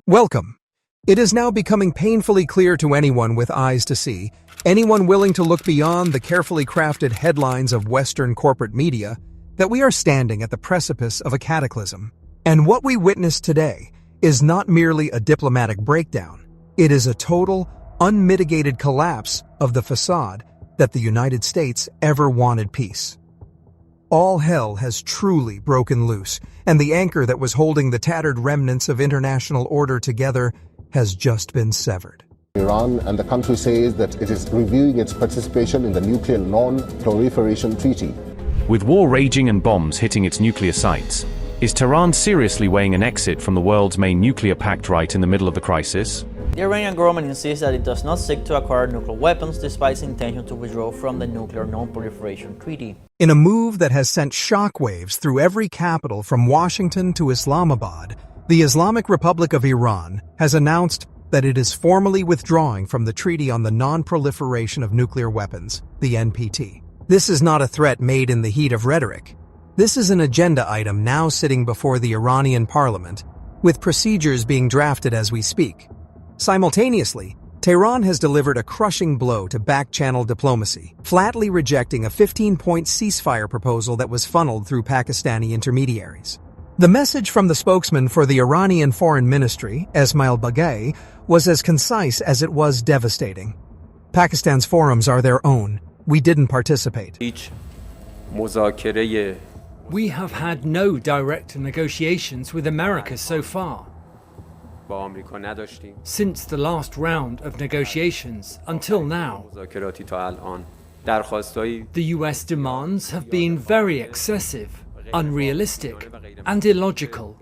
Welcome. It is now becoming painfully clear to anyone with eyes to see, anyone willing to look beyond the carefully crafted headlines of Western corporate media, that we are standing at the precipice of a cataclysm. And what we witness today is not merely a diplomatic breakdown. It is a total, unmitigated collapse of the facade that the United States ever wanted peace. All hell has truly broken loose, and the anchor that was holding the tattered remnants of international order together has just been severed. Iran and the country says that it is reviewing its participation in the Nuclear Non-Proliferation Treaty. With war raging and bombs hitting its nuclear sites, is Tehran seriously weighing an exit from the world's main nuclear pact right in the middle of the crisis? The Iranian government insists that it does not seek to acquire nuclear weapons despite its intention to withdraw from the Nuclear Non-Proliferation Treaty. In a move that has sent shockwaves through every capital from Washington to Islamabad, the Islamic Republic of Iran has announced that it is formally withdrawing from the Treaty on the Non-Proliferation of Nuclear Weapons, the NPT. This is not a threat made in the heat of rhetoric. This is an agenda item now sitting before the Iranian parliament, with procedures being drafted as we speak. Simultaneously, Tehran has delivered a crushing blow to back-channel diplomacy, flatly rejecting a 15-point ceasefire proposal that was funneled through Pakistani intermediaries. The message from the spokesman for the Iranian Foreign Ministry, Esmail Baghaei, was as concise as it was devastating. Pakistan's forums are their own. We didn't participate. We have had no direct negotiations with America so far. Since the last round of negotiations until now, the US demands have been very excessive, unrealistic, and illogical.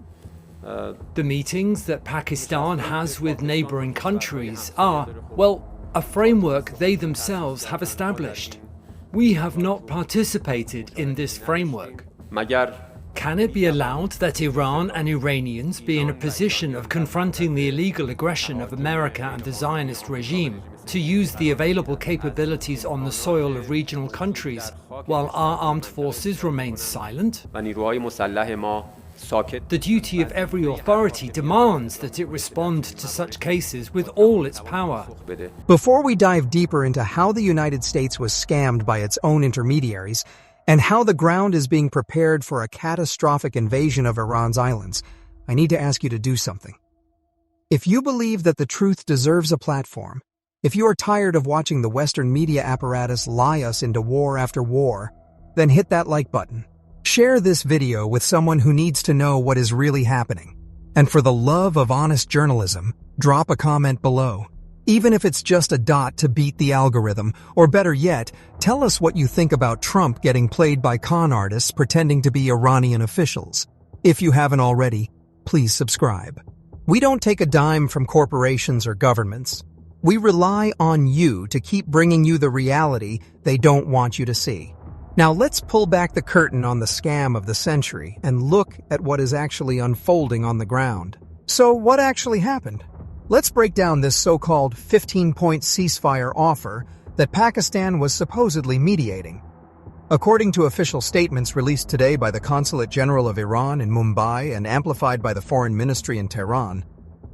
The meetings that Pakistan has with neighboring countries are, well, a framework they themselves have established. We have not participated in this framework. Can it be allowed that Iran and Iranians be in a position of confronting the illegal aggression of America and the Zionist regime to use the available capabilities on the soil of regional countries while our armed forces remain silent? The duty of every authority demands that it respond to such cases with all its power. Before we dive deeper into how the United States was scammed by its own intermediaries, and how the ground is being prepared for a catastrophic invasion of Iran's islands, I need to ask you to do something. If you believe that the truth deserves a platform, if you are tired of watching the Western media apparatus lie us into war after war, then hit that like button. Share this video with someone who needs to know what is really happening. And for the love of honest journalism, drop a comment below. Even if it's just a dot to beat the algorithm, or better yet, tell us what you think about Trump getting played by con artists pretending to be Iranian officials. If you haven't already, please subscribe. We don't take a dime from corporations or governments. We rely on you to keep bringing you the reality they don't want you to see. Now let's pull back the curtain on the scam of the century and look at what is actually unfolding on the ground. So what actually happened? Let's break down this so-called 15-point ceasefire offer that Pakistan was supposedly mediating. According to official statements released today by the Consulate General of Iran in Mumbai and amplified by the Foreign Ministry in Tehran,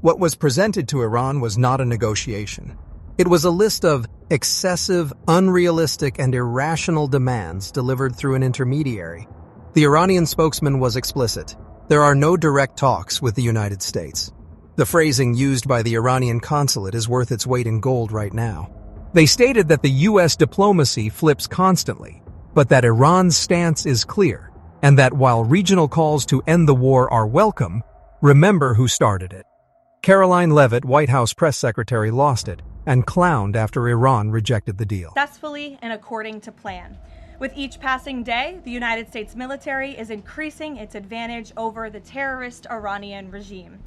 what was presented to Iran was not a negotiation. It was a list of excessive, unrealistic, and irrational demands delivered through an intermediary. The Iranian spokesman was explicit. There are no direct talks with the United States. The phrasing used by the Iranian consulate is worth its weight in gold right now. They stated that the U.S. diplomacy flips constantly, but that Iran's stance is clear, and that while regional calls to end the war are welcome, remember who started it. Caroline Leavitt, White House press secretary, lost it and clowned after Iran rejected the deal. Successfully and according to plan. With each passing day, the United States military is increasing its advantage over the terrorist Iranian regime.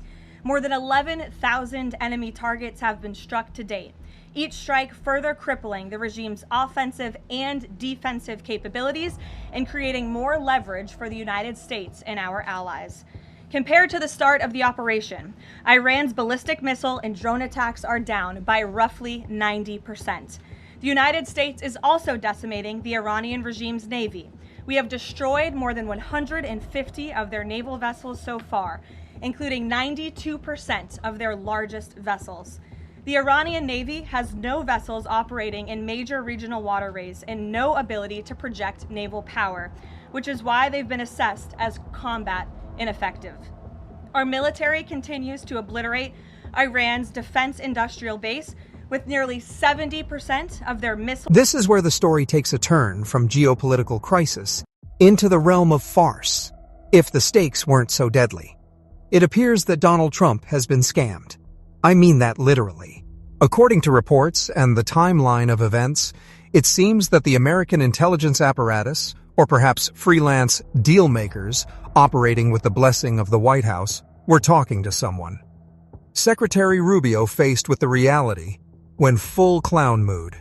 More than 11,000 enemy targets have been struck to date, each strike further crippling the regime's offensive and defensive capabilities and creating more leverage for the United States and our allies. Compared to the start of the operation, Iran's ballistic missile and drone attacks are down by roughly 90%. The United States is also decimating the Iranian regime's navy. We have destroyed more than 150 of their naval vessels so far, including 92% of their largest vessels. The Iranian Navy has no vessels operating in major regional waterways and no ability to project naval power, which is why they've been assessed as combat ineffective. Our military continues to obliterate Iran's defense industrial base, with nearly 70% of their missiles. This is where the story takes a turn from geopolitical crisis into the realm of farce, if the stakes weren't so deadly. It appears that Donald Trump has been scammed. I mean that literally. According to reports and the timeline of events, it seems that the American intelligence apparatus, or perhaps freelance deal makers operating with the blessing of the White House, were talking to someone. Secretary Rubio faced with the reality when full clown mood.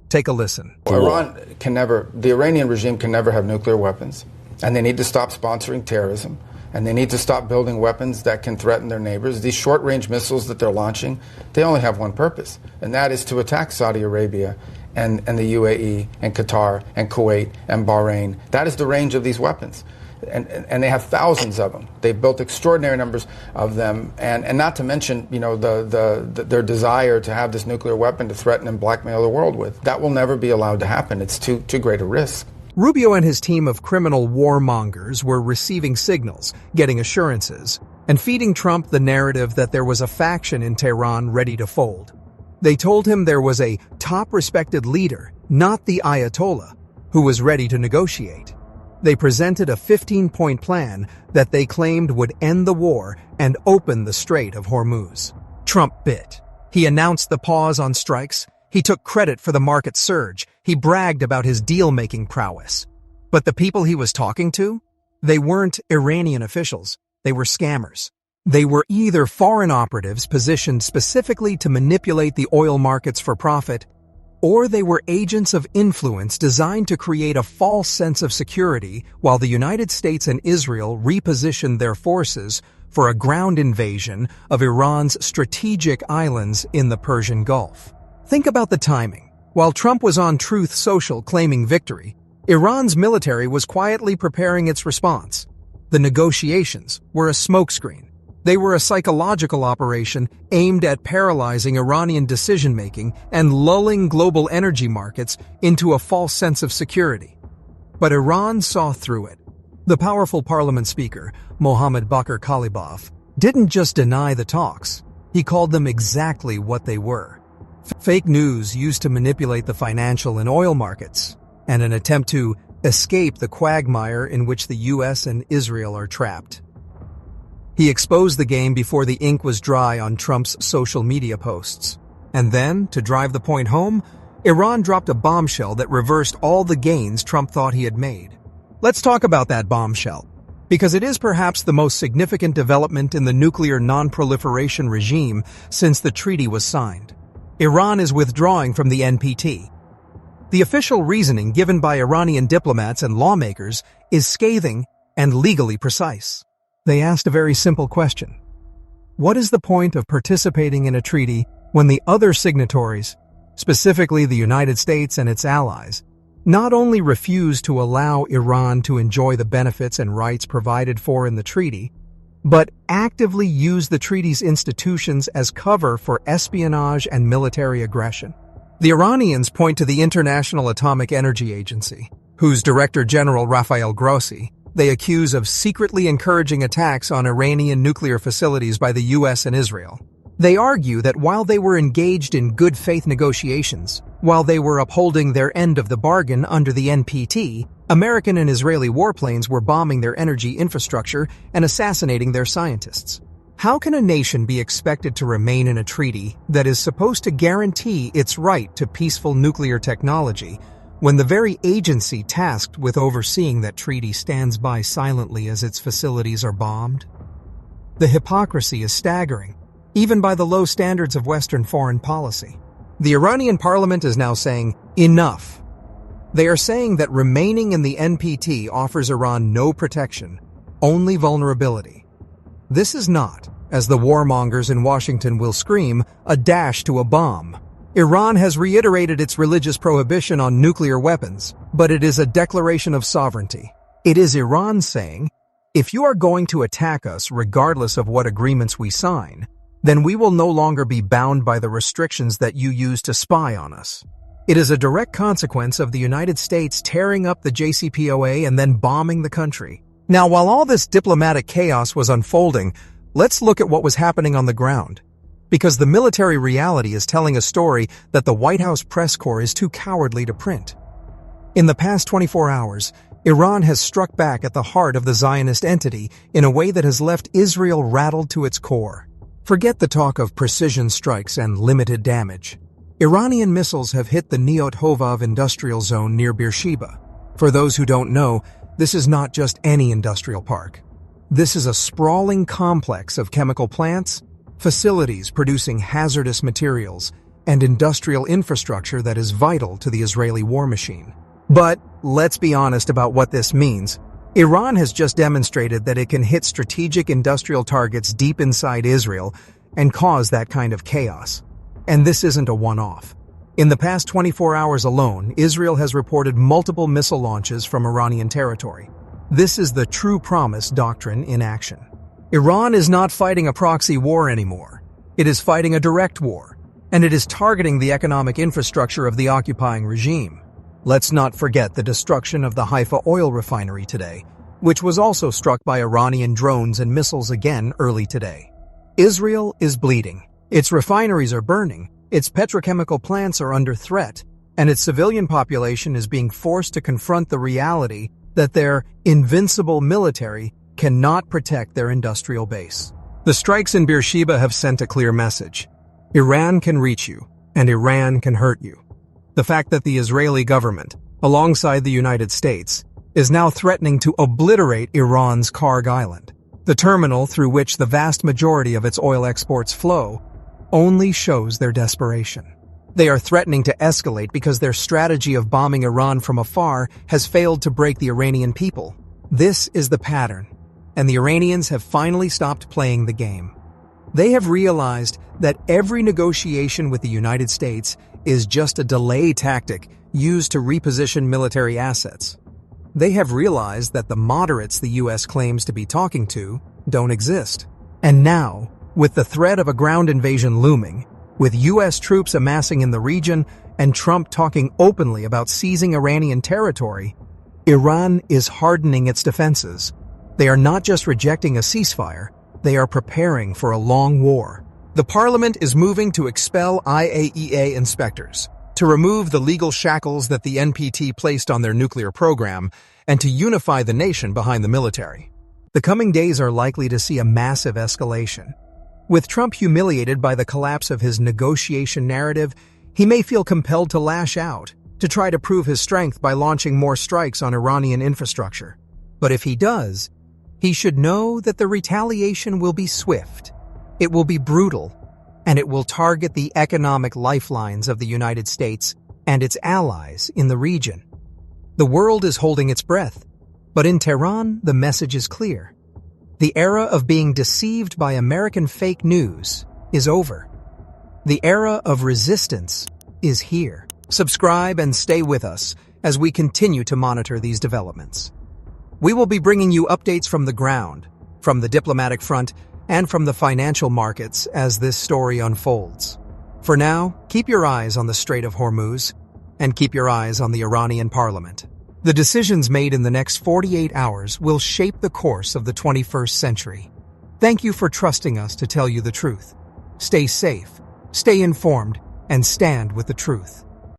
Take a listen. The Iranian regime can never have nuclear weapons, and they need to stop sponsoring terrorism, and they need to stop building weapons that can threaten their neighbors. These short-range missiles that they're launching, they only have one purpose, and that is to attack Saudi Arabia and the UAE and Qatar and Kuwait and Bahrain. That is the range of these weapons. And they have thousands of them. They've built extraordinary numbers of them, and not to mention, their desire to have this nuclear weapon to threaten and blackmail the world with. That will never be allowed to happen. It's too great a risk. Rubio and his team of criminal warmongers were receiving signals, getting assurances, and feeding Trump the narrative that there was a faction in Tehran ready to fold. They told him there was a top-respected leader, not the Ayatollah, who was ready to negotiate. They presented a 15-point plan that they claimed would end the war and open the Strait of Hormuz. Trump bit. He announced the pause on strikes. He took credit for the market surge. He bragged about his deal-making prowess. But the people he was talking to? They weren't Iranian officials. They were scammers. They were either foreign operatives positioned specifically to manipulate the oil markets for profit, or they were agents of influence designed to create a false sense of security while the United States and Israel repositioned their forces for a ground invasion of Iran's strategic islands in the Persian Gulf. Think about the timing. While Trump was on Truth Social claiming victory, Iran's military was quietly preparing its response. The negotiations were a smokescreen. They were a psychological operation aimed at paralyzing Iranian decision-making and lulling global energy markets into a false sense of security. But Iran saw through it. The powerful parliament speaker, Mohammad Bakr Kalibaf, didn't just deny the talks. He called them exactly what they were. Fake news used to manipulate the financial and oil markets, and an attempt to escape the quagmire in which the U.S. and Israel are trapped. He exposed the game before the ink was dry on Trump's social media posts. And then, to drive the point home, Iran dropped a bombshell that reversed all the gains Trump thought he had made. Let's talk about that bombshell, because it is perhaps the most significant development in the nuclear non-proliferation regime since the treaty was signed. Iran is withdrawing from the NPT. The official reasoning given by Iranian diplomats and lawmakers is scathing and legally precise. They asked a very simple question. What is the point of participating in a treaty when the other signatories, specifically the United States and its allies, not only refuse to allow Iran to enjoy the benefits and rights provided for in the treaty, but actively use the treaty's institutions as cover for espionage and military aggression? The Iranians point to the International Atomic Energy Agency, whose Director General Rafael Grossi they accuse of secretly encouraging attacks on Iranian nuclear facilities by the U.S. and Israel. They argue that while they were engaged in good faith negotiations, while they were upholding their end of the bargain under the NPT, American and Israeli warplanes were bombing their energy infrastructure and assassinating their scientists. How can a nation be expected to remain in a treaty that is supposed to guarantee its right to peaceful nuclear technology when the very agency tasked with overseeing that treaty stands by silently as its facilities are bombed? The hypocrisy is staggering, even by the low standards of Western foreign policy. The Iranian parliament is now saying, enough. They are saying that remaining in the NPT offers Iran no protection, only vulnerability. This is not, as the warmongers in Washington will scream, a dash to a bomb. Iran has reiterated its religious prohibition on nuclear weapons, but it is a declaration of sovereignty. It is Iran saying, If you are going to attack us regardless of what agreements we sign, then we will no longer be bound by the restrictions that you use to spy on us. It is a direct consequence of the United States tearing up the JCPOA and then bombing the country. Now, while all this diplomatic chaos was unfolding, let's look at what was happening on the ground. Because the military reality is telling a story that the White House press corps is too cowardly to print. In the past 24 hours, Iran has struck back at the heart of the Zionist entity in a way that has left Israel rattled to its core. Forget the talk of precision strikes and limited damage. Iranian missiles have hit the Neot Hovav industrial zone near Beersheba. For those who don't know, this is not just any industrial park. This is a sprawling complex of chemical plants, facilities producing hazardous materials, and industrial infrastructure that is vital to the Israeli war machine. But let's be honest about what this means. Iran has just demonstrated that it can hit strategic industrial targets deep inside Israel and cause that kind of chaos. And this isn't a one-off. In the past 24 hours alone, Israel has reported multiple missile launches from Iranian territory. This is the true promise doctrine in action. Iran is not fighting a proxy war anymore. It is fighting a direct war, and it is targeting the economic infrastructure of the occupying regime. Let's not forget the destruction of the Haifa oil refinery today, which was also struck by Iranian drones and missiles again early today. Israel is bleeding. Its refineries are burning, its petrochemical plants are under threat, and its civilian population is being forced to confront the reality that their invincible military cannot protect their industrial base. The strikes in Beersheba have sent a clear message. Iran can reach you, and Iran can hurt you. The fact that the Israeli government, alongside the United States, is now threatening to obliterate Iran's Karg Island, the terminal through which the vast majority of its oil exports flow, only shows their desperation. They are threatening to escalate because their strategy of bombing Iran from afar has failed to break the Iranian people. This is the pattern, and the Iranians have finally stopped playing the game. They have realized that every negotiation with the United States is just a delay tactic used to reposition military assets. They have realized that the moderates the U.S. claims to be talking to don't exist. And now, with the threat of a ground invasion looming, with U.S. troops amassing in the region and Trump talking openly about seizing Iranian territory, Iran is hardening its defenses. They are not just rejecting a ceasefire, they are preparing for a long war. The parliament is moving to expel IAEA inspectors, to remove the legal shackles that the NPT placed on their nuclear program, and to unify the nation behind the military. The coming days are likely to see a massive escalation. With Trump humiliated by the collapse of his negotiation narrative, he may feel compelled to lash out, to try to prove his strength by launching more strikes on Iranian infrastructure. But if he does, he should know that the retaliation will be swift, it will be brutal, and it will target the economic lifelines of the United States and its allies in the region. The world is holding its breath, but in Tehran, the message is clear. The era of being deceived by American fake news is over. The era of resistance is here. Subscribe and stay with us as we continue to monitor these developments. We will be bringing you updates from the ground, from the diplomatic front, and from the financial markets as this story unfolds. For now, keep your eyes on the Strait of Hormuz, and keep your eyes on the Iranian parliament. The decisions made in the next 48 hours will shape the course of the 21st century. Thank you for trusting us to tell you the truth. Stay safe, stay informed, and stand with the truth.